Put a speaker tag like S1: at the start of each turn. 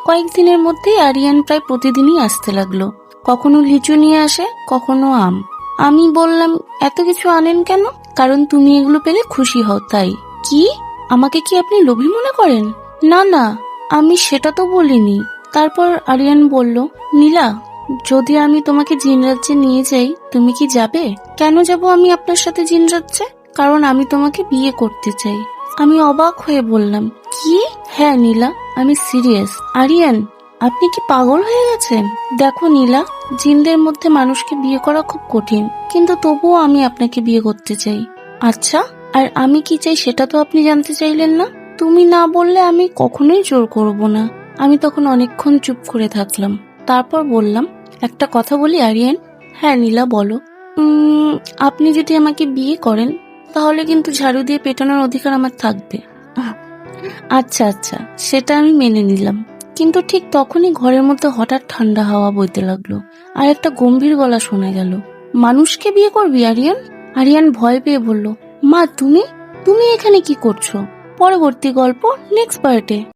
S1: কয়েকদিনের মধ্যেই আরিয়ান প্রায় প্রতিদিনই আসতে লাগলো। কখনো লিচু নিয়ে আসে, কখনো আম। আমি বললাম, এত কিছু আনেন কেন? কারণ তুমি এগুলো পেলে খুশি হও তাই। কি? আমাকে কি আপনি লোভী মনে করেন? না না, আমি সেটা তো বলিনি। তারপর আরিয়ান বলল, নীলা, যদি আমি তোমাকে জিন রাজ্যে নিয়ে যাই, তুমি কি যাবে? কেন যাব আমি আপনার সাথে জিন রাজ্যে? কারণ আমি তোমাকে বিয়ে করতে চাই। আমি অবাক হয়ে বললাম, কি? হ্যাঁ নীলা, আমি সিরিয়াস। আরিয়ান, আপনি কি পাগল হয়ে গেছেন? দেখো নীলা, জিনদের মধ্যে মানুষকে বিয়ে করা খুব কঠিন, কিন্তু তবুও আমি আপনাকে বিয়ে করতে চাই। আচ্ছা, আর আমি কি চাই সেটা তো আপনি জানতে চাইলেন না? তুমি না বললে আমি কখনোই জোর করব না। আমি তখন অনেকক্ষণ চুপ করে থাকলাম। তারপর বললাম, একটা কথা বলি আরিয়ান। হ্যাঁ নীলা, বলো। আপনি যদি আমাকে বিয়ে করেন, তাহলে কিন্তু ঝাড়ু দিয়ে পেটানোর অধিকার আমার থাকবে। আচ্ছা আচ্ছা, সেটা আমি মেনে নিলাম। কিন্তু ঠিক তখনই ঘরের মধ্যে হঠাৎ ঠান্ডা হাওয়া বইতে লাগলো, আর একটা গম্ভীর গলা শোনা গেল। মানুষকে বিয়ে করবি আরিয়ান? আরিয়ান ভয় পেয়ে বলল, মা তুমি তুমি এখানে কি করছো? পরবর্তী গল্প নেক্সট পার্টে।